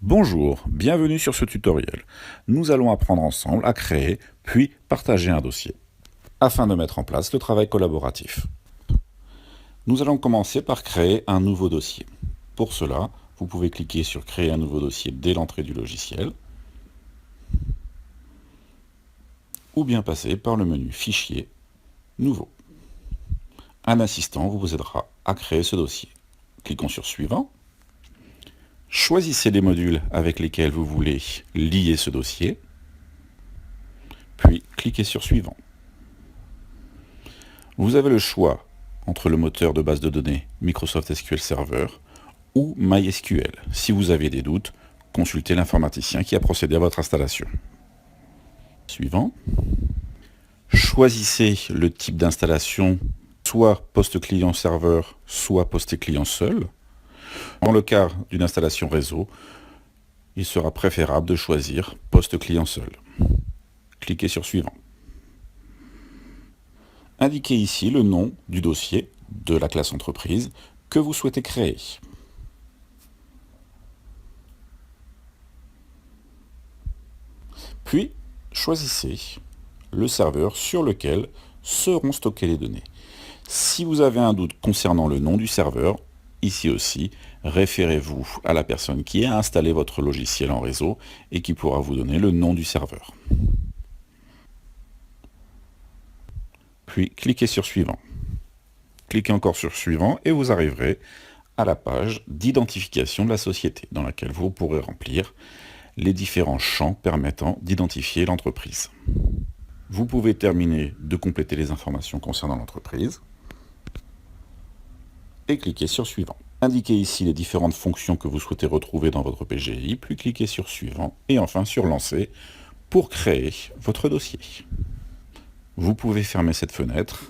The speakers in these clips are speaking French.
Bonjour, bienvenue sur ce tutoriel. Nous allons apprendre ensemble à créer, puis partager un dossier, afin de mettre en place le travail collaboratif. Nous allons commencer par créer un nouveau dossier. Pour cela, vous pouvez cliquer sur Créer un nouveau dossier dès l'entrée du logiciel, ou bien passer par le menu Fichier, Nouveau. Un assistant vous aidera à créer ce dossier. Cliquons sur Suivant. Choisissez les modules avec lesquels vous voulez lier ce dossier, puis cliquez sur Suivant. Vous avez le choix entre le moteur de base de données Microsoft SQL Server ou MySQL. Si vous avez des doutes, consultez l'informaticien qui a procédé à votre installation. Suivant. Choisissez le type d'installation, soit poste client-serveur, soit poste client seul. Dans le cas d'une installation réseau, il sera préférable de choisir poste client seul. Cliquez sur Suivant. Indiquez ici le nom du dossier de la classe entreprise que vous souhaitez créer. Puis, choisissez le serveur sur lequel seront stockées les données. Si vous avez un doute concernant le nom du serveur, ici aussi, référez-vous à la personne qui a installé votre logiciel en réseau et qui pourra vous donner le nom du serveur. Puis, cliquez sur Suivant. Cliquez encore sur Suivant et vous arriverez à la page d'identification de la société, dans laquelle vous pourrez remplir les différents champs permettant d'identifier l'entreprise. Vous pouvez terminer de compléter les informations concernant l'entreprise et cliquez sur Suivant. Indiquez ici les différentes fonctions que vous souhaitez retrouver dans votre PGI, puis cliquez sur Suivant et enfin sur Lancer pour créer votre dossier. Vous pouvez fermer cette fenêtre.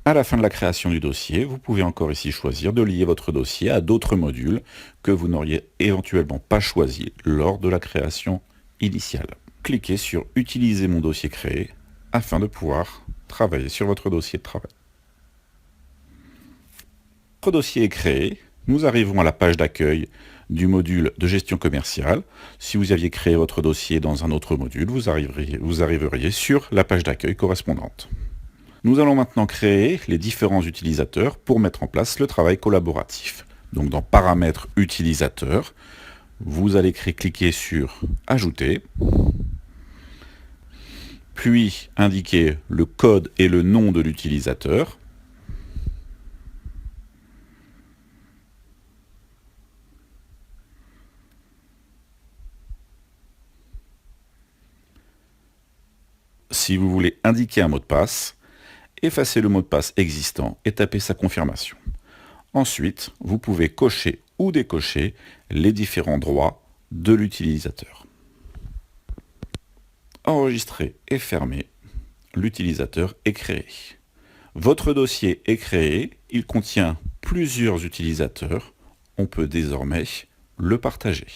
À la fin de la création du dossier, vous pouvez encore ici choisir de lier votre dossier à d'autres modules que vous n'auriez éventuellement pas choisis lors de la création initiale. Cliquez sur « Utiliser mon dossier créé » afin de pouvoir travailler sur votre dossier de travail. Votre dossier est créé. Nous arrivons à la page d'accueil du module de gestion commerciale. Si vous aviez créé votre dossier dans un autre module, vous arriveriez sur la page d'accueil correspondante. Nous allons maintenant créer les différents utilisateurs pour mettre en place le travail collaboratif. Donc dans Paramètres utilisateurs, vous allez cliquer sur Ajouter, puis indiquer le code et le nom de l'utilisateur. Si vous voulez indiquer un mot de passe, effacez le mot de passe existant et tapez sa confirmation. Ensuite, vous pouvez cocher ou décocher les différents droits de l'utilisateur. Enregistrer et fermer. L'utilisateur est créé. Votre dossier est créé, il contient plusieurs utilisateurs. On peut désormais le partager.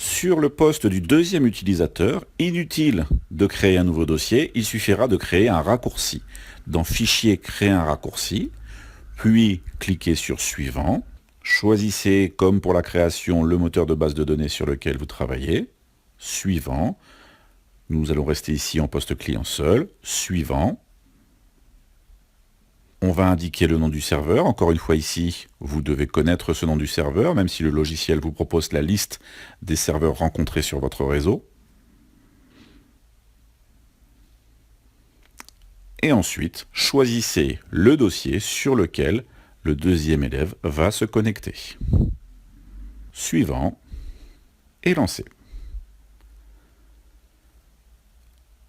Sur le poste du deuxième utilisateur, inutile de créer un nouveau dossier, il suffira de créer un raccourci. Dans Fichier, créer un raccourci, puis cliquez sur Suivant. Choisissez, comme pour la création, le moteur de base de données sur lequel vous travaillez. Suivant. Nous allons rester ici en poste client seul. Suivant. On va indiquer le nom du serveur. Encore une fois ici, vous devez connaître ce nom du serveur, même si le logiciel vous propose la liste des serveurs rencontrés sur votre réseau. Et ensuite, choisissez le dossier sur lequel le deuxième élève va se connecter. Suivant. Et lancez.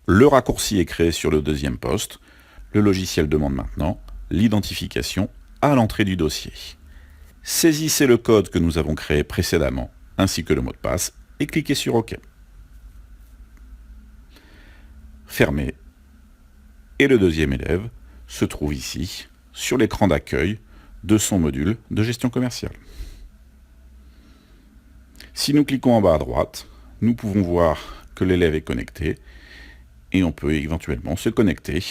Le raccourci est créé sur le deuxième poste. Le logiciel demande maintenant l'identification à l'entrée du dossier. Saisissez le code que nous avons créé précédemment, ainsi que le mot de passe, et cliquez sur OK. Fermez. Et le deuxième élève se trouve ici, sur l'écran d'accueil de son module de gestion commerciale. Si nous cliquons en bas à droite, nous pouvons voir que l'élève est connecté, et on peut éventuellement se connecter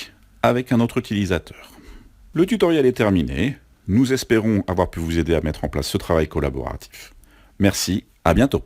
avec un autre utilisateur. Le tutoriel est terminé. Nous espérons avoir pu vous aider à mettre en place ce travail collaboratif. Merci, à bientôt.